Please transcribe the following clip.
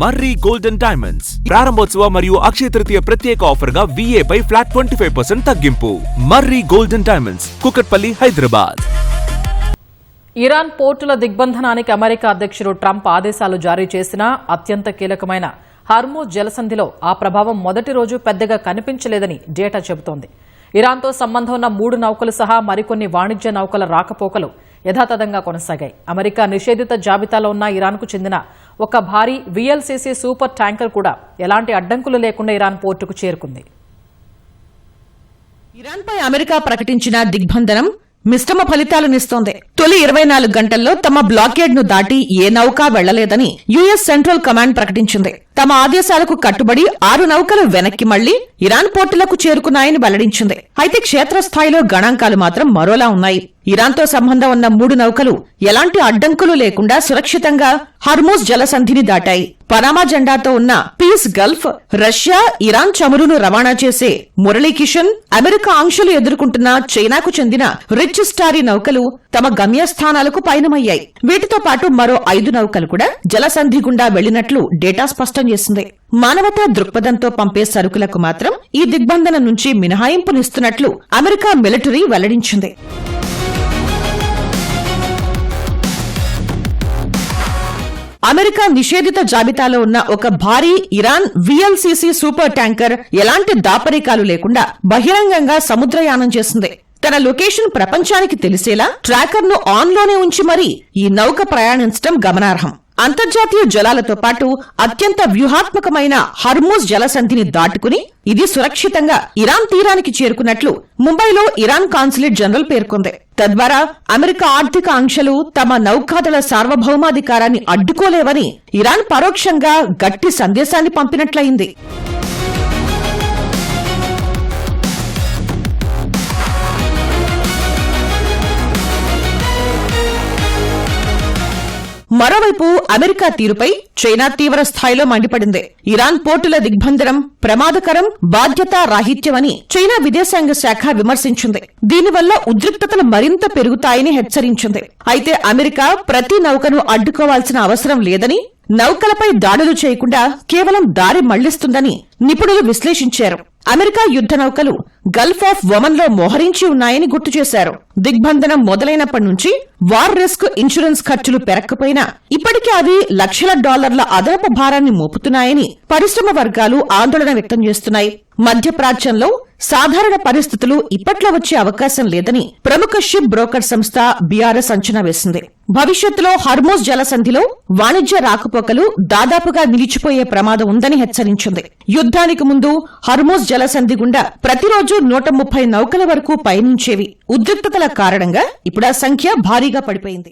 మర్రి golden diamonds ప్రారంభోత్సవ మరియు అక్షయ తృతీయ ప్రత్యేక ఆఫర్ గా VA పై ఫ్లాట్ 25% తగ్గింపు. Marri golden diamonds, Kukatpally, Hyderabad. Iran పోర్టుల దిగ్బంధనానికి అమెరికా అధ్యక్షుడు ట్రంప్ ఆదేశాలు జారీ చేసినా అత్యంత కీలకమైన హర్మూజ్ జలసంధిలో ఆ ప్రభావం మొదటి రోజు పెద్దగా కనిపించలేదని డేటా చెబుతోంది. ఇరాన్తో సంబంధం ఉన్న 3 నౌకలు సహా మరికొన్ని వాణిజ్య నౌకల రాకపోకలు యథాతథంగా కొనసాగాయి. అమెరికా నిషేధిత జాబితాలో ఉన్న ఇరాన్కు చెందిన ఒక భారీ VLCC సూపర్ ట్యాంకర్ కూడా ఎలాంటి అడ్డంకులు లేకుండా ఇరాన్ పోర్టుకు చేరుకుంది. ఇరాన్పై అమెరికా ప్రకటించిన దిగ్బంధనం మిశ్రమ ఫలితాలనిస్తోంది. తొలి 24 గంటల్లో తమ బ్లాకేడ్ ను దాటి ఏ నౌక వెళ్లలేదని యుఎస్ సెంట్రల్ కమాండ్ ప్రకటించింది. తమ ఆదేశాలకు కట్టుబడి 6 నౌకలు వెనక్కి మళ్లీ ఇరాన్ పోర్టులకు చేరుకున్నాయని వెల్లడించింది. అయితే క్షేత్రస్థాయిలో గణాంకాలు మాత్రం మరోలా ఉన్నాయి. ఇరాన్తో సంబంధం ఉన్న 3 నౌకలు ఎలాంటి అడ్డంకులు లేకుండా సురక్షితంగా హర్మూజ్ జలసంధిని దాటాయి. పనామా జెండాతో ఉన్న పీస్ గల్ఫ్, రష్యా, ఇరాన్ చమురును రవాణా చేసే మురళీ కిషన్, అమెరికా ఆంక్షలు ఎదుర్కొంటున్న చైనాకు చెందిన రిచ్ స్టారీ నౌకలు తమ గమ్యస్థానాలకు పయనమయ్యాయి. వీటితో పాటు మరో 5 నౌకలు కూడా జలసంధి గుండా వెళ్లినట్లు డేటా స్పష్టం చేసింది. మానవతా దృక్పథంతో పంపే సరుకులకు మాత్రం ఈ దిగ్బంధనం నుంచి మినహాయింపునిస్తున్నట్లు అమెరికా మిలిటరీ వెల్లడించింది. అమెరికా నిషేధిత జాబితాలో ఉన్న ఒక భారీ ఇరాన్ VLCC సూపర్ ట్యాంకర్ ఎలాంటి దాపరికాలు లేకుండా బహిరంగంగా సముద్రయానం చేసింది. తన లొకేషన్ ప్రపంచానికి తెలిసేలా ట్రాకర్ ను ఆన్లోనే ఉంచి మరీ ఈ నౌక ప్రయాణించడం గమనార్హం. అంతర్జాతీయ జలాలతో పాటు అత్యంత వ్యూహాత్మకమైన హర్మూజ్ జలసంధిని దాటుకుని ఇది సురక్షితంగా ఇరాన్ తీరానికి చేరుకున్నట్లు ముంబైలో ఇరాన్ కాన్సులేట్ జనరల్ పేర్కొంది. తద్వారా అమెరికా ఆర్థిక ఆంక్షలు తమ నౌకాదళ సార్వభౌమాధికారాన్ని అడ్డుకోలేవని ఇరాన్ పరోక్షంగా గట్టి సందేశాన్ని పంపినట్లయింది. మరోవైపు అమెరికా తీరుపై చైనా తీవ్ర స్థాయిలో మండిపడింది. ఇరాన్ పోర్టుల దిగ్బంధనం ప్రమాదకరం, బాధ్యతా రాహిత్యమని చైనా విదేశాంగ శాఖ విమర్శించింది. దీనివల్ల ఉద్రిక్తతలు మరింత పెరుగుతాయని హెచ్చరించింది. అయితే అమెరికా ప్రతి నౌకను అడ్డుకోవాల్సిన అవసరం లేదని, నౌకలపై దాడులు చేయకుండా కేవలం దారి మళ్లిస్తుందని నిపుణులు విశ్లేషించారు. అమెరికా యుద్ధ నౌకలు గల్ఫ్ ఆఫ్ ఒమన్లో మోహరించి ఉన్నాయని గుర్తు చేశారు. దిగ్బంధనం మొదలైనప్పటి నుంచి వార్ రిస్క్ ఇన్సూరెన్స్ ఖర్చులు పెరగకపోయినా ఇప్పటికే అవి లక్షల డాలర్ల అదనపు భారాన్ని మోపుతున్నాయని పరిశ్రమ వర్గాలు ఆందోళన వ్యక్తం చేస్తున్నాయి. మధ్యప్రాచ్యంలో సాధారణ పరిస్థితులు ఇప్పట్లో వచ్చే అవకాశం లేదని ప్రముఖ షిప్ బ్రోకర్ సంస్థ BRS అంచనా వేసింది. భవిష్యత్తులో హర్మూజ్ జలసంధిలో వాణిజ్య రాకపోకలు దాదాపుగా నిలిచిపోయే ప్రమాదం ఉందని హెచ్చరించింది. యుద్ధానికి ముందు హర్మూజ్ జలసంధి గుండా ప్రతిరోజు 130 నౌకల వరకు పయనించేవి. ఉద్రిక్తతల కారణంగా ఇప్పుడు ఆ సంఖ్య భారీగా పడిపోయింది.